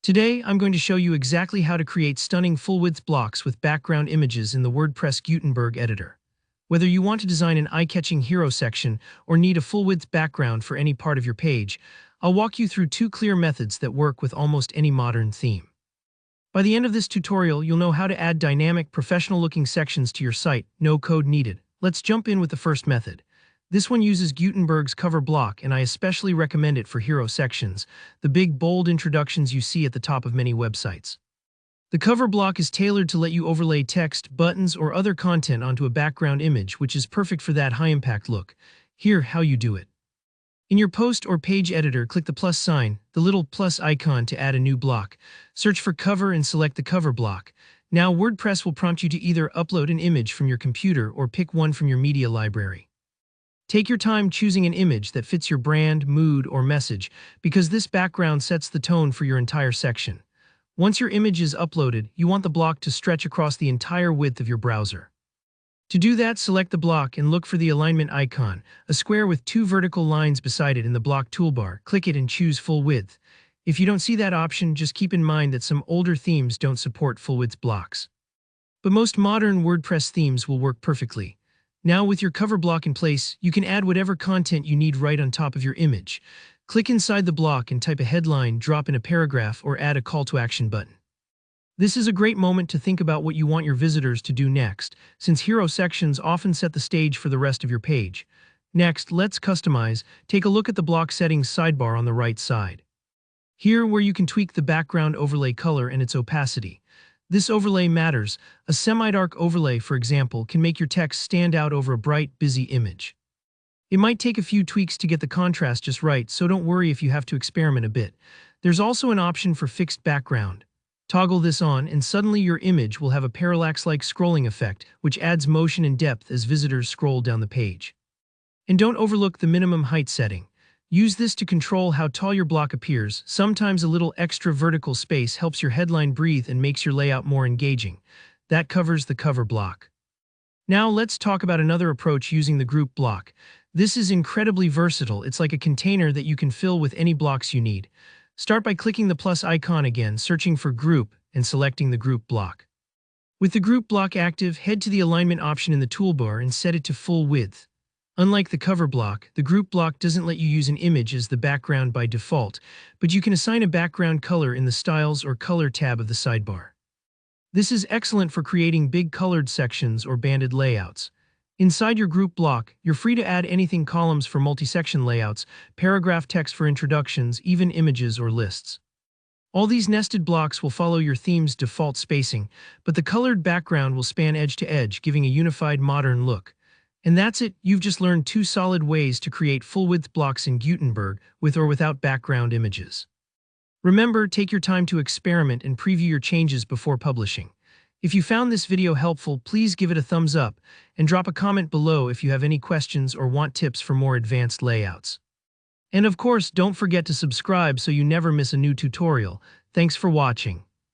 Today, I'm going to show you exactly how to create stunning full-width blocks with background images in the WordPress Gutenberg editor. Whether you want to design an eye-catching hero section or need a full-width background for any part of your page, I'll walk you through two clear methods that work with almost any modern theme. By the end of this tutorial, you'll know how to add dynamic, professional-looking sections to your site, no code needed. Let's jump in with the first method. This one uses Gutenberg's cover block, and I especially recommend it for hero sections, the big, bold introductions you see at the top of many websites. The cover block is tailored to let you overlay text, buttons, or other content onto a background image, which is perfect for that high-impact look. Here, how you do it. In your post or page editor, click the plus sign, the little plus icon, to add a new block. Search for cover and select the cover block. Now, WordPress will prompt you to either upload an image from your computer or pick one from your media library. Take your time choosing an image that fits your brand, mood, or message, because this background sets the tone for your entire section. Once your image is uploaded, you want the block to stretch across the entire width of your browser. To do that, select the block and look for the alignment icon, a square with two vertical lines beside it in the block toolbar. Click it and choose full width. If you don't see that option, just keep in mind that some older themes don't support full width blocks. But most modern WordPress themes will work perfectly. Now, with your cover block in place, you can add whatever content you need right on top of your image. Click inside the block and type a headline, drop in a paragraph, or add a call to action button. This is a great moment to think about what you want your visitors to do next, since hero sections often set the stage for the rest of your page. Next, let's customize. Take a look at the block settings sidebar on the right side. Here, where you can tweak the background overlay color and its opacity. This overlay matters. A semi-dark overlay, for example, can make your text stand out over a bright, busy image. It might take a few tweaks to get the contrast just right, so don't worry if you have to experiment a bit. There's also an option for fixed background. Toggle this on, and suddenly your image will have a parallax-like scrolling effect, which adds motion and depth as visitors scroll down the page. And don't overlook the minimum height setting. Use this to control how tall your block appears. Sometimes a little extra vertical space helps your headline breathe and makes your layout more engaging. That covers the cover block. Now let's talk about another approach using the group block. This is incredibly versatile. It's like a container that you can fill with any blocks you need. Start by clicking the plus icon again, searching for group, and selecting the group block. With the group block active, head to the alignment option in the toolbar and set it to full width. Unlike the cover block, the group block doesn't let you use an image as the background by default, but you can assign a background color in the Styles or Color tab of the sidebar. This is excellent for creating big colored sections or banded layouts. Inside your group block, you're free to add anything: columns for multi-section layouts, paragraph text for introductions, even images or lists. All these nested blocks will follow your theme's default spacing, but the colored background will span edge to edge, giving a unified modern look. And that's it. You've just learned two solid ways to create full-width blocks in Gutenberg, with or without background images. Remember, take your time to experiment and preview your changes before publishing. If you found this video helpful, please give it a thumbs up and drop a comment below if you have any questions or want tips for more advanced layouts. And of course, don't forget to subscribe so you never miss a new tutorial. Thanks for watching.